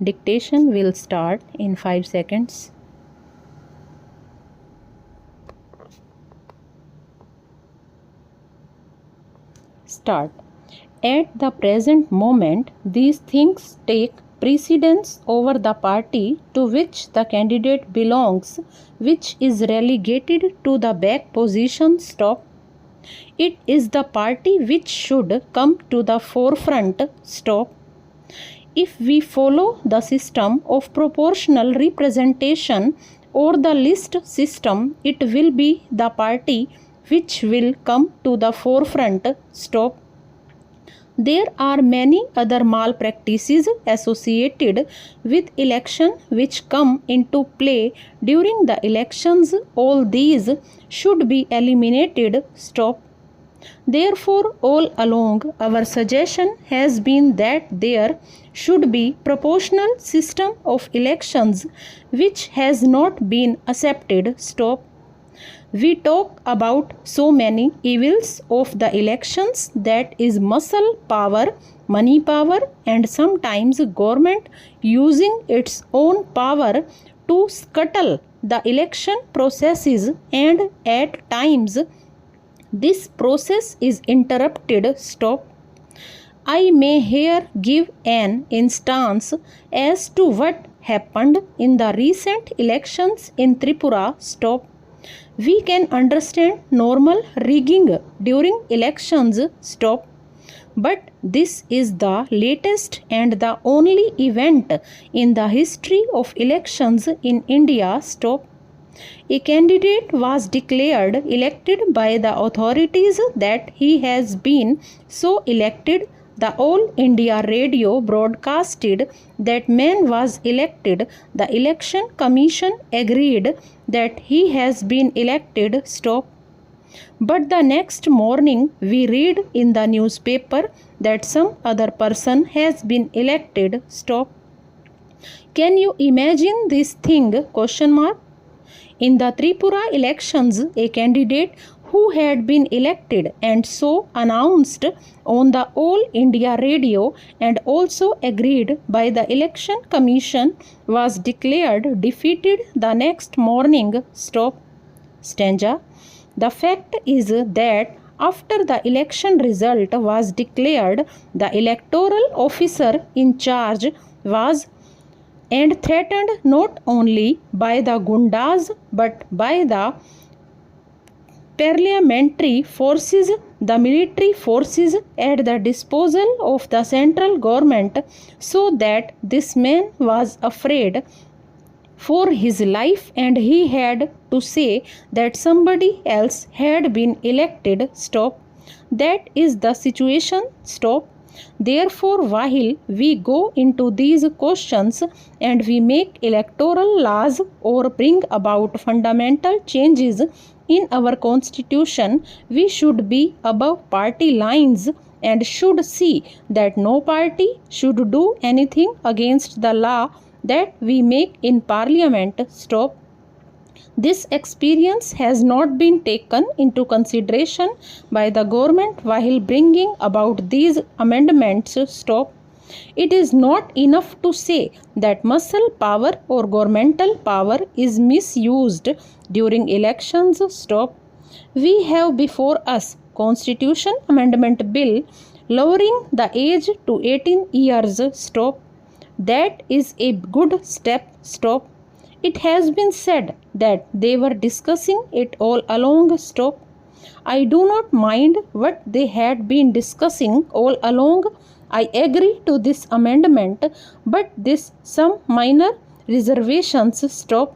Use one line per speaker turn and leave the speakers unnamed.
Dictation will start in 5 seconds. Start. At the present moment, these things take precedence over the party to which the candidate belongs, which is relegated to the back position. Stop. It is the party which should come to the forefront. Stop. If we follow the system of proportional representation or the list system, it will be the party which will come to the forefront. Stop. There are many other malpractices associated with election which come into play during the elections. All these should be eliminated. Stop. Therefore, all along, our suggestion has been that there should be proportional system of elections which has not been accepted. Stop. We talk about so many evils of the elections, that is muscle power, money power, and sometimes government using its own power to scuttle the election processes, and at times this process is interrupted. Stop. I may here give an instance as to what happened in the recent elections in Tripura. Stop. We can understand normal rigging during elections. Stop. But this is the latest and the only event in the history of elections in India. Stop. A candidate was declared elected by the authorities that he has been so elected. The All India Radio broadcasted that man was elected. The Election Commission agreed that he has been elected. Stop. But the next morning we read in the newspaper that some other person has been elected. Stop. Can you imagine this thing? Question mark. In the Tripura elections, a candidate who had been elected and so announced on the All India Radio and also agreed by the Election Commission was declared defeated the next morning. Stop. Stanza. The fact is that after the election result was declared, the electoral officer in charge was and threatened not only by the gundas but by the parliamentary forces, the military forces at the disposal of the central government, so that this man was afraid for his life and he had to say that somebody else had been elected. Stop. That is the situation. Stop. Therefore, while we go into these questions and we make electoral laws or bring about fundamental changes in our constitution, we should be above party lines and should see that no party should do anything against the law that we make in parliament. Stop. This experience has not been taken into consideration by the government while bringing about these amendments. Stop. It is not enough to say that muscle power or governmental power is misused during elections. Stop. We have before us Constitution Amendment Bill lowering the age to 18 years. Stop. That is a good step. Stop. It has been said that they were discussing it all along. Stop. I do not mind what they had been discussing all along. I agree to this amendment, but this some minor reservations. Stop.